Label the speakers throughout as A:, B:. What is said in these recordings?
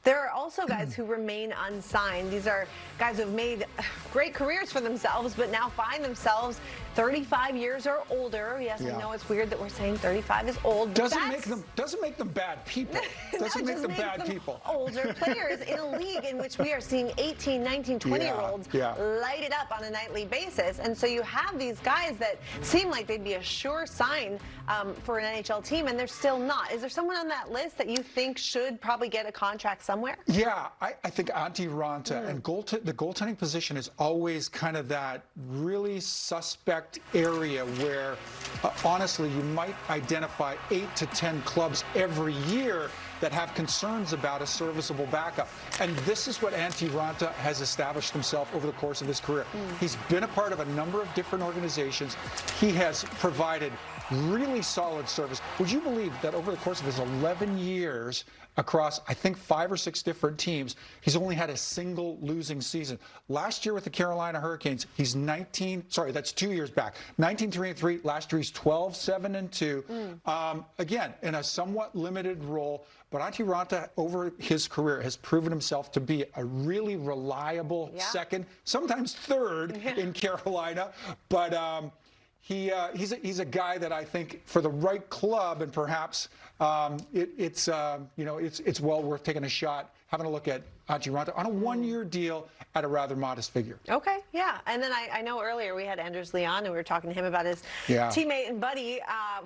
A: There are also guys who remain unsigned. These are guys who have made great careers for themselves, but now find themselves 35 years or older. Yes, I know it's weird that we're saying 35 is old. But
B: doesn't make them bad people. Doesn't make them bad people.
A: Older players in a league in which we are seeing 18, 19, 20-year-olds light it up on a nightly basis. And so you have these guys that seem like they'd be a sure sign for an NHL team, and they're still not. Is there someone on that list that you think should probably get a contract somewhere?
B: Yeah, I think Antti Raanta and the goaltending position is always kind of that really suspect area where, honestly, you might identify 8 to 10 clubs every year that have concerns about a serviceable backup. And this is what Antti Raanta has established himself over the course of his career. He's been a part of a number of different organizations. He has provided really solid service. Would you believe that over the course of his 11 years across, I think, 5 or 6 different teams, he's only had a single losing season? Last year with the Carolina Hurricanes, he's 19, sorry, that's 2 years back, 19-3-3. Last year he's 12-7-2. Again, in a somewhat limited role, but Antti Raanta over his career has proven himself to be a really reliable second, sometimes third in Carolina. But he's a guy that I think for the right club, and perhaps it's well worth taking a shot, having a look at Antti Raanta on a 1-year deal at a rather modest figure.
A: Okay, yeah. And then I know earlier we had Anders Leon, and we were talking to him about his teammate and buddy,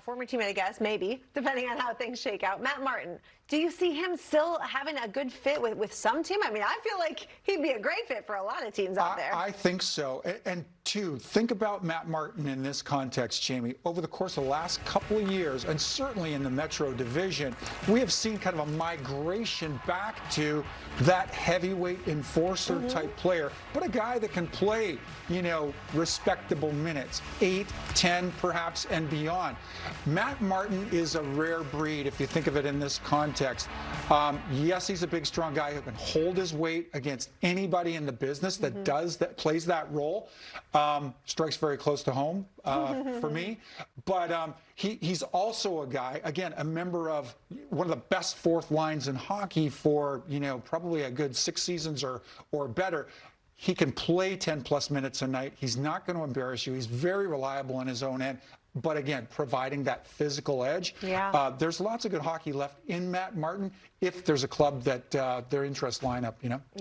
A: former teammate, I guess, maybe, depending on how things shake out, Matt Martin. Do you see him still having a good fit with some team? I mean, I feel like he'd be a great fit for a lot of teams out there.
B: I think so. And two, think about Matt Martin in this context, Jamie. Over the course of the last couple of years, and certainly in the Metro Division, we have seen kind of a migration back to that heavyweight enforcer type player, but a guy that can play, respectable minutes, 8, 10 perhaps, and beyond. Matt Martin is a rare breed if you think of it in this context. Yes, he's a big, strong guy who can hold his weight against anybody in the business that plays that role. Strikes very close to home for me. But he's also a guy, again, a member of one of the best fourth lines in hockey for, probably a good 6 seasons or better. He can play 10-plus minutes a night. He's not going to embarrass you. He's very reliable on his own end. But again, providing that physical edge. There's lots of good hockey left in Matt Martin if there's a club that their interests line up,